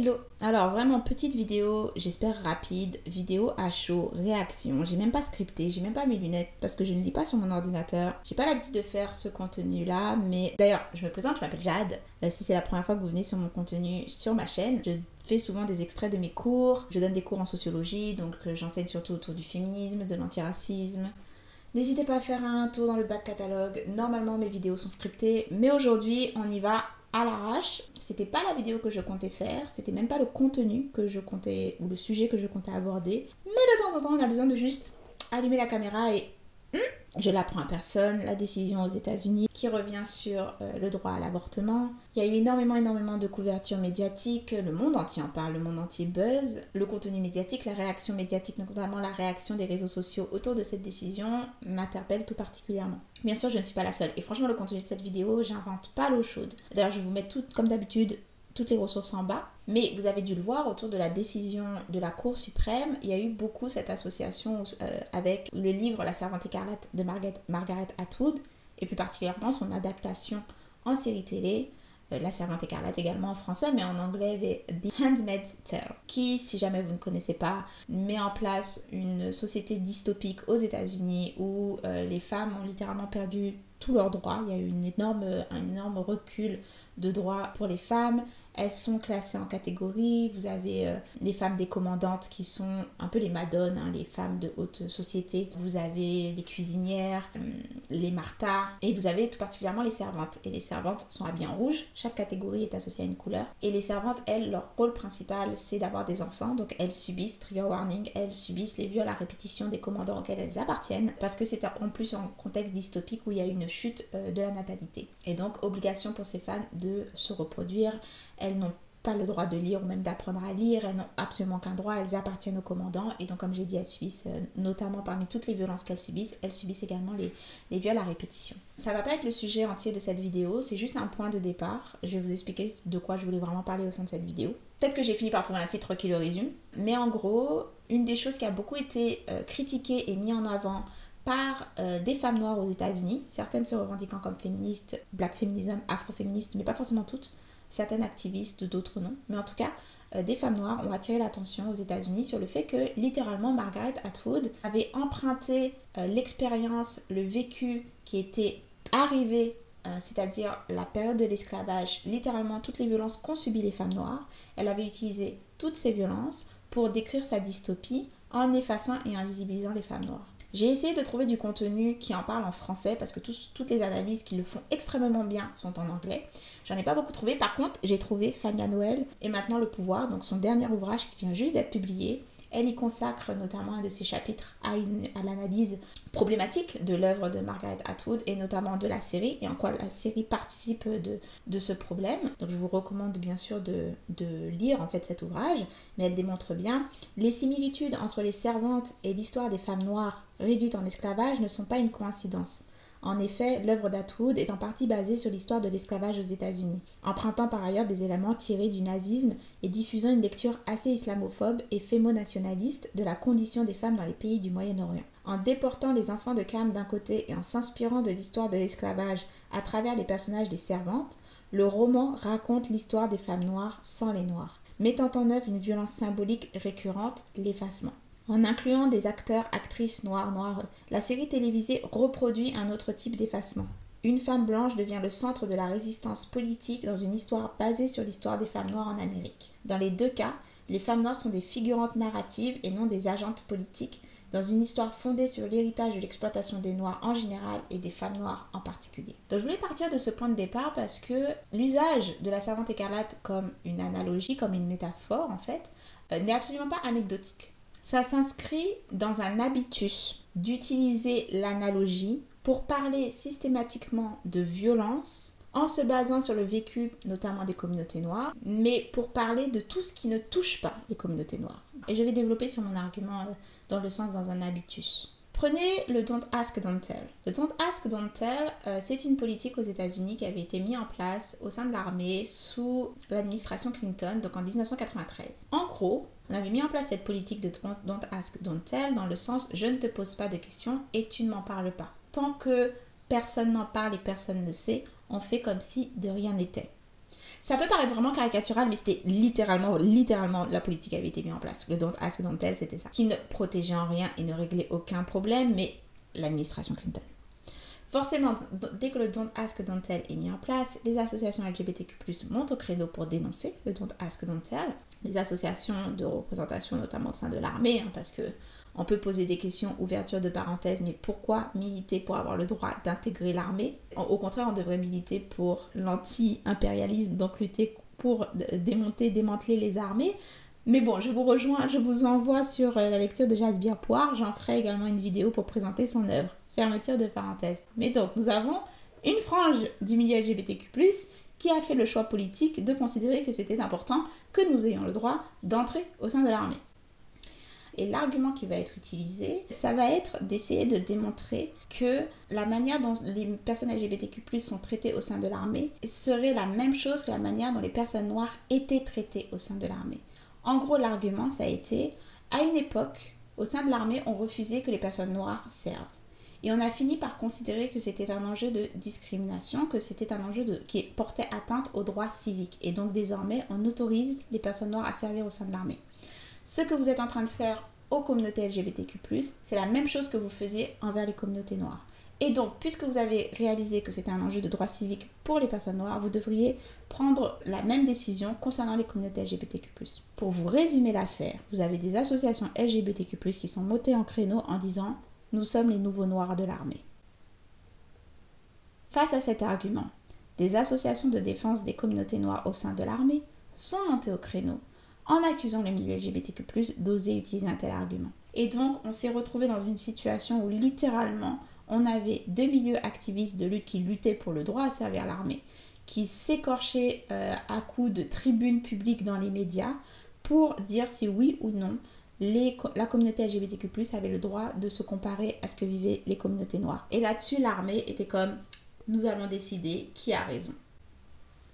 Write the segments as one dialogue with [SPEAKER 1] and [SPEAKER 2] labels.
[SPEAKER 1] Hello! Alors vraiment petite vidéo, j'espère rapide, vidéo à chaud, réaction. J'ai même pas scripté, j'ai même pas mes lunettes parce que je ne lis pas sur mon ordinateur. J'ai pas l'habitude de faire ce contenu là, mais d'ailleurs je me présente, je m'appelle Jade. Si c'est la première fois que vous venez sur mon contenu sur ma chaîne, je fais souvent des extraits de mes cours. Je donne des cours en sociologie, donc j'enseigne surtout autour du féminisme, de l'antiracisme. N'hésitez pas à faire un tour dans le back catalogue. Normalement mes vidéos sont scriptées, mais aujourd'hui on y va à l'arrache. C'était pas la vidéo que je comptais faire, c'était même pas le contenu que je comptais ou le sujet que je comptais aborder. Mais de temps en temps, on a besoin de juste allumer la caméra et je l'apprends à personne, la décision aux États-Unis qui revient sur le droit à l'avortement. Il y a eu énormément de couverture médiatique, le monde entier en parle, le monde entier buzz. Le contenu médiatique, la réaction médiatique, notamment la réaction des réseaux sociaux autour de cette décision m'interpelle tout particulièrement. Bien sûr, je ne suis pas la seule et franchement, le contenu de cette vidéo, j'invente pas l'eau chaude. D'ailleurs, je vais vous mettre comme d'habitude toutes les ressources en bas, mais vous avez dû le voir autour de la décision de la Cour suprême, il y a eu beaucoup cette association avec le livre La Servante écarlate de Margaret Atwood, et plus particulièrement son adaptation en série télé, La Servante écarlate également en français, mais en anglais The Handmaid's Tale, qui, si jamais vous ne connaissez pas, met en place une société dystopique aux États-Unis où les femmes ont littéralement perdu tous leurs droits. Il y a eu un énorme recul de droits pour les femmes. Elles sont classées en catégories. Vous avez les femmes des commandantes qui sont un peu les madones, hein, les femmes de haute société. Vous avez les cuisinières, les martas, et vous avez tout particulièrement les servantes. Et les servantes sont habillées en rouge. Chaque catégorie est associée à une couleur. Et les servantes, elles, leur rôle principal, c'est d'avoir des enfants. Donc elles subissent, trigger warning, elles subissent les viols à répétition des commandants auxquels elles appartiennent. Parce que c'est en plus un contexte dystopique où il y a une chute de la natalité. Et donc, obligation pour ces femmes de se reproduire. Elles n'ont pas le droit de lire ou même d'apprendre à lire, elles n'ont absolument qu'un droit, elles appartiennent au commandant et donc comme j'ai dit, elles subissent, notamment parmi toutes les violences qu'elles subissent, elles subissent également les viols à répétition. Ça va pas être le sujet entier de cette vidéo, c'est juste un point de départ, je vais vous expliquer de quoi je voulais vraiment parler au sein de cette vidéo. Peut-être que j'ai fini par trouver un titre qui le résume, mais en gros, une des choses qui a beaucoup été critiquée et mise en avant par des femmes noires aux États-Unis, certaines se revendiquant comme féministes, black feminism, afroféministes, mais pas forcément toutes, certaines activistes, d'autres non, mais en tout cas, des femmes noires ont attiré l'attention aux États-Unis sur le fait que littéralement Margaret Atwood avait emprunté l'expérience, le vécu qui était arrivé, c'est-à-dire la période de l'esclavage, littéralement toutes les violences qu'ont subies les femmes noires. Elle avait utilisé toutes ces violences pour décrire sa dystopie en effaçant et invisibilisant les femmes noires. J'ai essayé de trouver du contenu qui en parle en français parce que toutes les analyses qui le font extrêmement bien sont en anglais. J'en ai pas beaucoup trouvé. Par contre, j'ai trouvé Fania Noël et maintenant le pouvoir, donc son dernier ouvrage qui vient juste d'être publié. Elle y consacre notamment un de ses chapitres à l'analyse problématique de l'œuvre de Margaret Atwood et notamment de la série et en quoi la série participe de ce problème. Donc je vous recommande bien sûr de lire en fait cet ouvrage, mais elle démontre bien les similitudes entre les servantes et l'histoire des femmes noires réduites en esclavage ne sont pas une coïncidence. En effet, l'œuvre d'Atwood est en partie basée sur l'histoire de l'esclavage aux États-Unis, empruntant par ailleurs des éléments tirés du nazisme et diffusant une lecture assez islamophobe et fémonationaliste de la condition des femmes dans les pays du Moyen-Orient. En déportant les enfants de Cam d'un côté et en s'inspirant de l'histoire de l'esclavage à travers les personnages des servantes, le roman raconte l'histoire des femmes noires sans les noirs, mettant en œuvre une violence symbolique récurrente, l'effacement. En incluant des acteurs, actrices noirs, la série télévisée reproduit un autre type d'effacement. Une femme blanche devient le centre de la résistance politique dans une histoire basée sur l'histoire des femmes noires en Amérique. Dans les deux cas, les femmes noires sont des figurantes narratives et non des agentes politiques, dans une histoire fondée sur l'héritage de l'exploitation des Noirs en général et des femmes noires en particulier. Donc je voulais partir de ce point de départ parce que l'usage de la Servante écarlate comme une analogie, comme une métaphore en fait, n'est absolument pas anecdotique. Ça s'inscrit dans un habitus d'utiliser l'analogie pour parler systématiquement de violence en se basant sur le vécu notamment des communautés noires, mais pour parler de tout ce qui ne touche pas les communautés noires. Et je vais développer sur mon argument dans le sens dans un habitus. Prenez le Don't Ask, Don't Tell. Le Don't Ask, Don't Tell, c'est une politique aux États-Unis qui avait été mise en place au sein de l'armée sous l'administration Clinton, donc en 1993. En gros, on avait mis en place cette politique de Don't Ask, Don't Tell dans le sens je ne te pose pas de questions et tu ne m'en parles pas. Tant que personne n'en parle et personne ne sait, on fait comme si de rien n'était. Ça peut paraître vraiment caricatural, mais c'était littéralement la politique qui avait été mise en place. Le Don't Ask, Don't Tell, c'était ça. Qui ne protégeait en rien et ne réglait aucun problème, mais l'administration Clinton. Forcément, dès que le Don't Ask, Don't Tell est mis en place, les associations LGBTQ+, montent au créneau pour dénoncer le Don't Ask, Don't Tell. Les associations de représentation, notamment au sein de l'armée, parce que on peut poser des questions, ouverture de parenthèse, mais pourquoi militer pour avoir le droit d'intégrer l'armée? Au contraire, on devrait militer pour l'anti-impérialisme, donc lutter pour démanteler les armées. Mais bon, je vous rejoins, je vous envoie sur la lecture de Jasbir Puar. J'en ferai également une vidéo pour présenter son œuvre. Fermeture de parenthèse. Mais donc, nous avons une frange du milieu LGBTQ+, qui a fait le choix politique de considérer que c'était important que nous ayons le droit d'entrer au sein de l'armée. Et l'argument qui va être utilisé, ça va être d'essayer de démontrer que la manière dont les personnes LGBTQ+, sont traitées au sein de l'armée serait la même chose que la manière dont les personnes noires étaient traitées au sein de l'armée. En gros, l'argument, ça a été, à une époque, au sein de l'armée, on refusait que les personnes noires servent. Et on a fini par considérer que c'était un enjeu de discrimination, que c'était un enjeu qui portait atteinte aux droits civiques. Et donc désormais, on autorise les personnes noires à servir au sein de l'armée. Ce que vous êtes en train de faire aux communautés LGBTQ+, c'est la même chose que vous faisiez envers les communautés noires. Et donc, puisque vous avez réalisé que c'était un enjeu de droits civiques pour les personnes noires, vous devriez prendre la même décision concernant les communautés LGBTQ+. Pour vous résumer l'affaire, vous avez des associations LGBTQ+, qui sont montées en créneau en disant « Nous sommes les nouveaux noirs de l'armée ». Face à cet argument, des associations de défense des communautés noires au sein de l'armée sont montées au créneau en accusant le milieu LGBTQ+, d'oser utiliser un tel argument. Et donc, on s'est retrouvé dans une situation où littéralement, on avait deux milieux activistes de lutte qui luttaient pour le droit à servir l'armée, qui s'écorchaient à coups de tribunes publiques dans les médias pour dire si oui ou non la communauté LGBTQ+, avait le droit de se comparer à ce que vivaient les communautés noires. Et là-dessus, l'armée était comme « nous allons décider qui a raison ».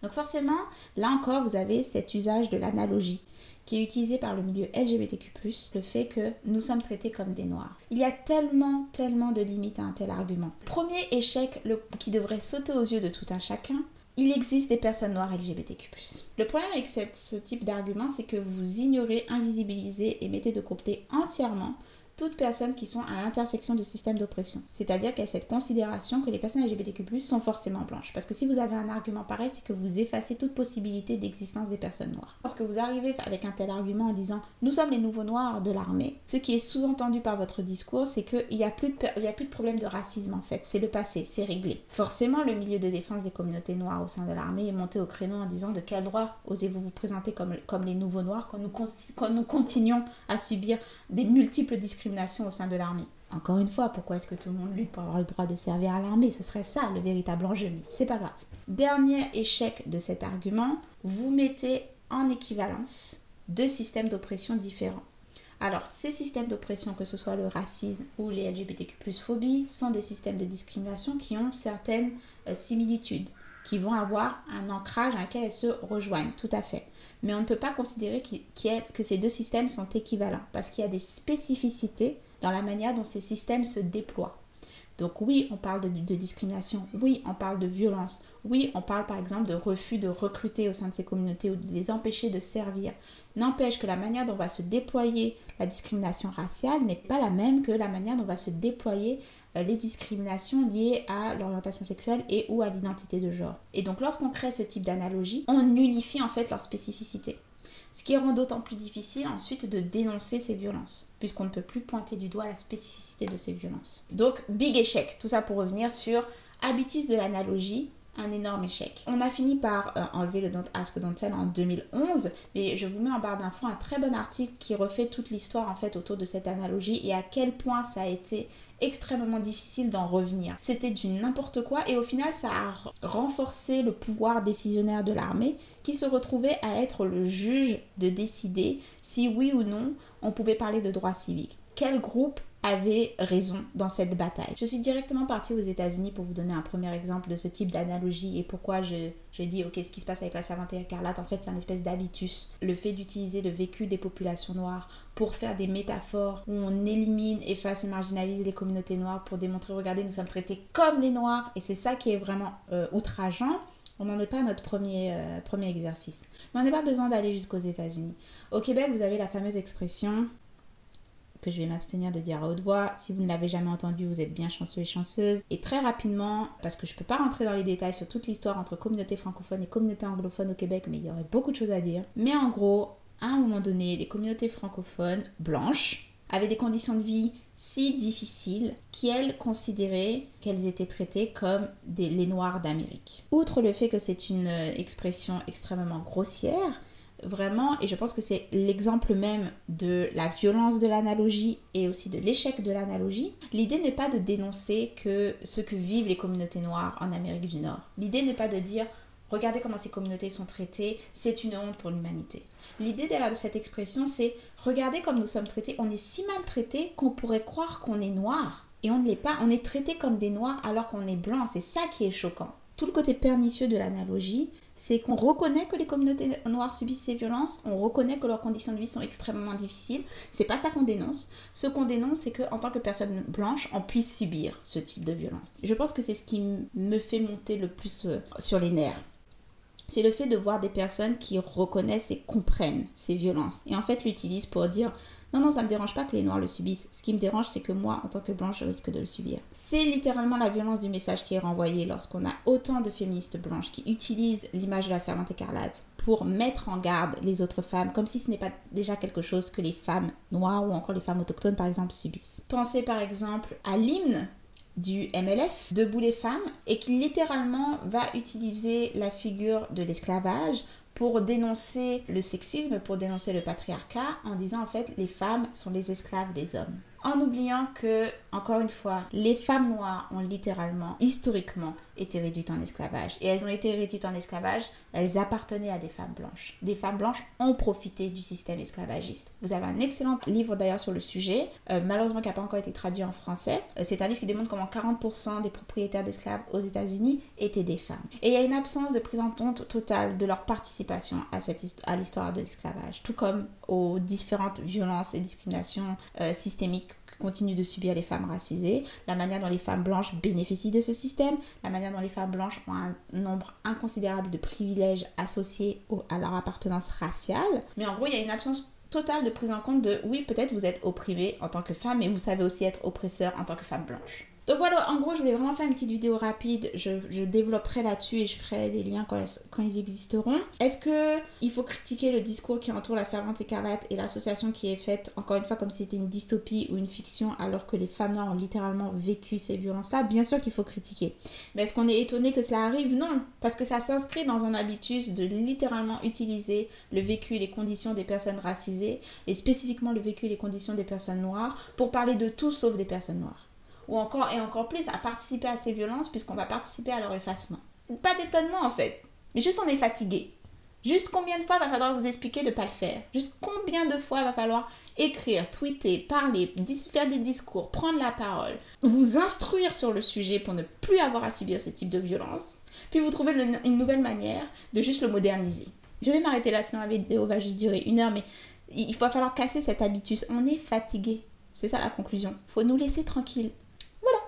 [SPEAKER 1] Donc forcément, là encore, vous avez cet usage de l'analogie qui est utilisé par le milieu LGBTQ+, le fait que nous sommes traités comme des noirs. Il y a tellement de limites à un tel argument. Premier échec qui devrait sauter aux yeux de tout un chacun, il existe des personnes noires LGBTQ+. Le problème avec ce type d'argument, c'est que vous ignorez, invisibilisez et mettez de côté entièrement toutes personnes qui sont à l'intersection de systèmes d'oppression. C'est-à-dire qu'il y a cette considération que les personnes LGBTQ+, sont forcément blanches. Parce que si vous avez un argument pareil, c'est que vous effacez toute possibilité d'existence des personnes noires. Lorsque vous arrivez avec un tel argument en disant « nous sommes les nouveaux noirs de l'armée », ce qui est sous-entendu par votre discours, c'est qu'il n'y a plus de problème de racisme en fait. C'est le passé, c'est réglé. Forcément, le milieu de défense des communautés noires au sein de l'armée est monté au créneau en disant « de quel droit osez-vous vous présenter comme les nouveaux noirs quand nous continuons à subir des multiples discriminations au sein de l'armée. » Encore une fois, pourquoi est-ce que tout le monde lutte pour avoir le droit de servir à l'armée? Ce serait ça le véritable enjeu, mais c'est pas grave. Dernier échec de cet argument, vous mettez en équivalence deux systèmes d'oppression différents. Alors, ces systèmes d'oppression, que ce soit le racisme ou les LGBTQ+ phobie, sont des systèmes de discrimination qui ont certaines similitudes, qui vont avoir un ancrage à lequel elles se rejoignent, tout à fait. Mais on ne peut pas considérer que ces deux systèmes sont équivalents parce qu'il y a des spécificités dans la manière dont ces systèmes se déploient. Donc oui, on parle de discrimination, oui, on parle de violence, oui, on parle par exemple de refus de recruter au sein de ces communautés ou de les empêcher de servir. N'empêche que la manière dont va se déployer la discrimination raciale n'est pas la même que la manière dont va se déployer les discriminations liées à l'orientation sexuelle et ou à l'identité de genre. Et donc lorsqu'on crée ce type d'analogie, on unifie en fait leurs spécificités. Ce qui rend d'autant plus difficile ensuite de dénoncer ces violences, puisqu'on ne peut plus pointer du doigt la spécificité de ces violences. Donc, big échec. Tout ça pour revenir sur habitus de l'analogie, un énorme échec. On a fini par enlever le Don't Ask, Don't Tell en 2011, mais je vous mets en barre d'infos un très bon article qui refait toute l'histoire en fait autour de cette analogie et à quel point ça a été extrêmement difficile d'en revenir. C'était du n'importe quoi et au final ça a renforcé le pouvoir décisionnaire de l'armée qui se retrouvait à être le juge de décider si oui ou non on pouvait parler de droits civiques. Quel groupe avait raison dans cette bataille? Je suis directement partie aux États-Unis pour vous donner un premier exemple de ce type d'analogie et pourquoi je dis ok, ce qui se passe avec la Servante écarlate en fait c'est un espèce d'habitus, le fait d'utiliser le vécu des populations noires pour faire des métaphores où on élimine, efface et marginalise les communautés noires pour démontrer regardez nous sommes traités comme les noirs et c'est ça qui est vraiment outrageant. On n'en est pas à notre premier exercice. Mais on n'a pas besoin d'aller jusqu'aux États-Unis. Au Québec, vous avez la fameuse expression que je vais m'abstenir de dire à haute voix. Si vous ne l'avez jamais entendue, vous êtes bien chanceux et chanceuse. Et très rapidement, parce que je ne peux pas rentrer dans les détails sur toute l'histoire entre communauté francophone et communauté anglophone au Québec, mais il y aurait beaucoup de choses à dire. Mais en gros, à un moment donné, les communautés francophones blanches avaient des conditions de vie si difficiles qu'elles considéraient qu'elles étaient traitées comme les Noirs d'Amérique. Outre le fait que c'est une expression extrêmement grossière, vraiment, et je pense que c'est l'exemple même de la violence de l'analogie et aussi de l'échec de l'analogie, l'idée n'est pas de dénoncer que ce que vivent les communautés noires en Amérique du Nord. L'idée n'est pas de dire « Regardez comment ces communautés sont traitées, c'est une honte pour l'humanité ». L'idée derrière de cette expression, c'est « Regardez comme nous sommes traités, on est si maltraités qu'on pourrait croire qu'on est noir. Et on ne l'est pas, on est traités comme des noirs alors qu'on est blanc, c'est ça qui est choquant ». Tout le côté pernicieux de l'analogie, c'est qu'on reconnaît que les communautés noires subissent ces violences, on reconnaît que leurs conditions de vie sont extrêmement difficiles. C'est pas ça qu'on dénonce. Ce qu'on dénonce, c'est qu'en tant que personne blanche, on puisse subir ce type de violence. Je pense que c'est ce qui me fait monter le plus sur les nerfs. C'est le fait de voir des personnes qui reconnaissent et comprennent ces violences. Et en fait, l'utilisent pour dire « Non, ça me dérange pas que les Noirs le subissent. Ce qui me dérange, c'est que moi, en tant que blanche, je risque de le subir. » C'est littéralement la violence du message qui est renvoyée lorsqu'on a autant de féministes blanches qui utilisent l'image de la servante écarlate pour mettre en garde les autres femmes, comme si ce n'est pas déjà quelque chose que les femmes noires ou encore les femmes autochtones, par exemple, subissent. Pensez par exemple à l'hymne du MLF, Debout les femmes, et qui littéralement va utiliser la figure de l'esclavage pour dénoncer le sexisme, pour dénoncer le patriarcat, en disant en fait les femmes sont les esclaves des hommes. En oubliant que, encore une fois, les femmes noires ont littéralement, historiquement, été réduites en esclavage. Et elles ont été réduites en esclavage, elles appartenaient à des femmes blanches. Des femmes blanches ont profité du système esclavagiste. Vous avez un excellent livre d'ailleurs sur le sujet, malheureusement qui n'a pas encore été traduit en français. C'est un livre qui démontre comment 40% des propriétaires d'esclaves aux États-Unis étaient des femmes. Et il y a une absence de prise en compte totale de leur participation à l'histoire de l'esclavage, tout comme aux différentes violences et discriminations systémiques que continuent de subir les femmes racisées, la manière dont les femmes blanches bénéficient de ce système, la manière dont les femmes blanches ont un nombre inconsidérable de privilèges associés à leur appartenance raciale. Mais en gros, il y a une absence totale de prise en compte de oui, peut-être vous êtes opprimé en tant que femme, mais vous savez aussi être oppresseur en tant que femme blanche. Donc voilà, en gros, je voulais vraiment faire une petite vidéo rapide. Je développerai là-dessus et je ferai des liens quand ils existeront. Est-ce qu'il faut critiquer le discours qui entoure la servante écarlate et l'association qui est faite, encore une fois, comme si c'était une dystopie ou une fiction, alors que les femmes noires ont littéralement vécu ces violences-là? Bien sûr qu'il faut critiquer. Mais est-ce qu'on est étonné que cela arrive? Non, parce que ça s'inscrit dans un habitus de littéralement utiliser le vécu et les conditions des personnes racisées, et spécifiquement le vécu et les conditions des personnes noires, pour parler de tout sauf des personnes noires. Ou encore, et encore plus, à participer à ces violences, puisqu'on va participer à leur effacement. Pas d'étonnement, en fait. Mais juste on est fatigué. Juste combien de fois va falloir vous expliquer de ne pas le faire? Juste combien de fois va falloir écrire, tweeter, parler, faire des discours, prendre la parole, vous instruire sur le sujet pour ne plus avoir à subir ce type de violence, puis vous trouvez une nouvelle manière de juste le moderniser. Je vais m'arrêter là, sinon la vidéo va juste durer 1 heure, mais il va falloir casser cet habitus. On est fatigué. C'est ça la conclusion. Faut nous laisser tranquilles. Voilà.